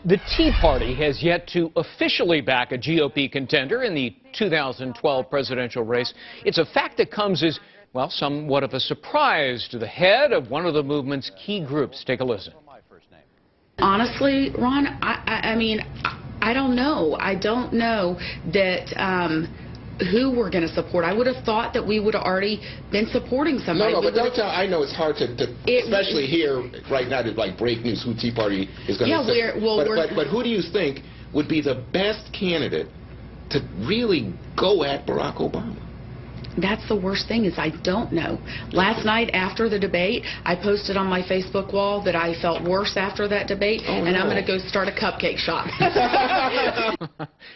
The Tea Party has yet to officially back a GOP contender in the 2012 presidential race. It's a fact that comes as, well, somewhat of a surprise to the head of one of the movement's key groups. Take a listen. Honestly, Ron, I mean, I don't know. I don't know that who we're going to support. I would have thought that we would have already been supporting somebody. No, but don't tell. I know it's hard to especially here right now, to like break news who Tea Party is going to. Yeah, but who do you think would be the best candidate to really go at Barack Obama? That's the worst thing, is I don't know. Last night after the debate, I posted on my Facebook wall that I felt worse after that debate, and I'm going to go start a cupcake shop.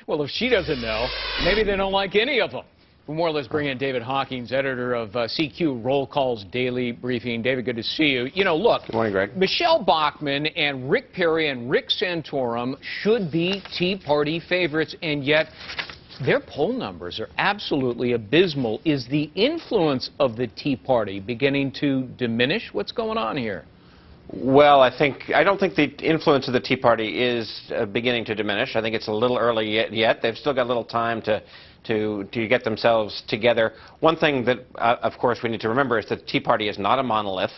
Well, if she doesn't know, maybe they don't like any of them. For more, let's bring in David Hawkings, editor of CQ Roll Call's Daily Briefing. David, good to see you. You know, look, good morning, Greg. Michelle Bachmann and Rick Perry and Rick Santorum should be Tea Party favorites, and yet their poll numbers are absolutely abysmal. Is the influence of the Tea Party beginning to diminish? What's going on here? Well, I don't think the influence of the Tea Party is beginning to diminish. I think it's a little early yet. They've still got a little time to get themselves together. One thing that, of course, we need to remember is that the Tea Party is not a monolith.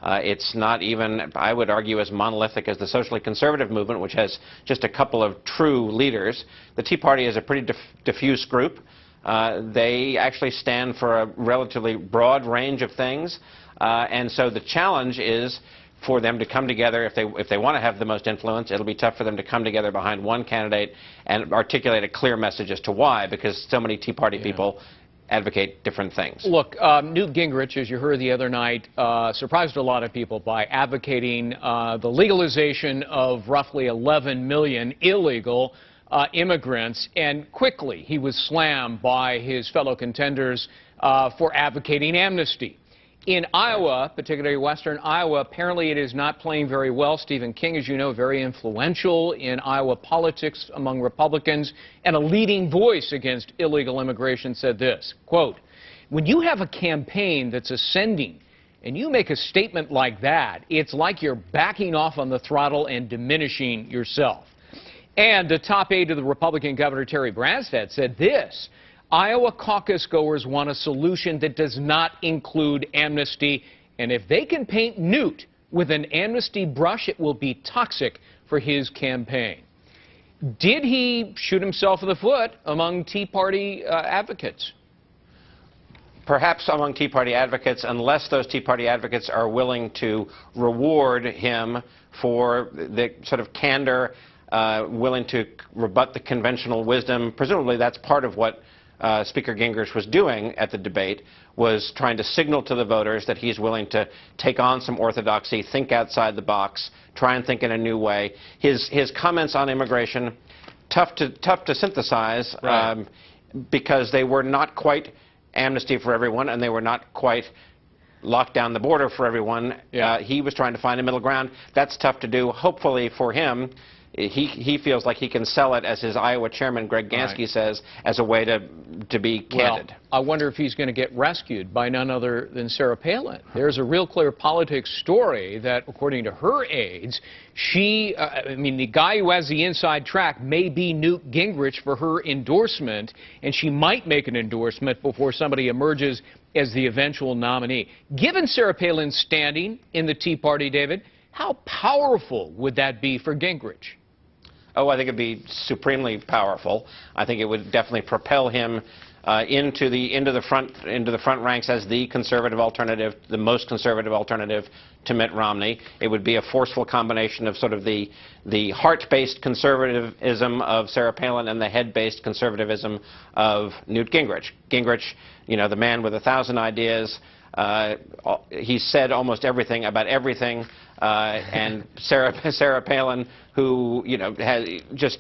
It's not even, I would argue, as monolithic as the socially conservative movement, which has just a couple of true leaders. The Tea Party is a pretty diffuse group. They actually stand for a relatively broad range of things. And so the challenge is for them to come together. If they want to have the most influence, it'll be tough for them to come together behind one candidate and articulate a clear message as to why, because so many Tea Party people advocate different things. Look, Newt Gingrich, as you heard the other night, surprised a lot of people by advocating the legalization of roughly 11 million illegal immigrants, and quickly he was slammed by his fellow contenders for advocating amnesty. In Iowa, particularly western Iowa, apparently it is not playing very well. Stephen King, as you know, very influential in Iowa politics among Republicans, and a leading voice against illegal immigration, said this, quote, "When you have a campaign that's ascending and you make a statement like that, it's like you're backing off on the throttle and diminishing yourself." And the top aide of the Republican Governor, Terry Branstad, said this, "Iowa caucus goers want a solution that does not include amnesty, and if they can paint Newt with an amnesty brush, it will be toxic for his campaign." Did he shoot himself in the foot among Tea Party advocates? Perhaps among Tea Party advocates, unless those Tea Party advocates are willing to reward him for the sort of candor, willing to rebut the conventional wisdom. Presumably that's part of what Speaker Gingrich was doing at the debate, was trying to signal to the voters that he's willing to take on some orthodoxy, think outside the box, try and think in a new way. His comments on immigration, tough to synthesize, right, because they were not quite amnesty for everyone, and they were not quite lock down the border for everyone. Yeah. He was trying to find a middle ground. That's tough to do. Hopefully for him, he feels like he can sell it, as his Iowa chairman, Greg Gansky, says, as a way to be candid. Well, I wonder if he's going to get rescued by none other than Sarah Palin. There's a Real Clear Politics story that, according to her aides, I mean, the guy who has the inside track may be Newt Gingrich for her endorsement, and she might make an endorsement before somebody emerges as the eventual nominee. Given Sarah Palin's standing in the Tea Party, David, how powerful would that be for Gingrich? Oh, I think it'd be supremely powerful. I think it would definitely propel him into the front ranks as the conservative alternative, the most conservative alternative to Mitt Romney. It would be a forceful combination of sort of the heart-based conservatism of Sarah Palin and the head-based conservatism of Newt Gingrich. Gingrich, you know, the man with 1,000 ideas. He said almost everything about everything, and Sarah Palin, who, you know, just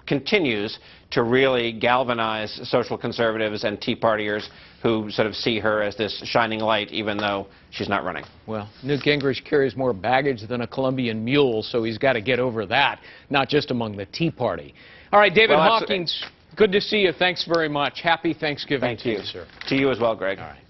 continues to really galvanize social conservatives and Tea Partiers who sort of see her as this shining light, even though she's not running. Well, Newt Gingrich carries more baggage than a Colombian mule, so he's got to get over that, not just among the Tea Party. All right, David Hawkins, good to see you. Thanks very much. Happy Thanksgiving to you, sir. To you as well, Greg. All right.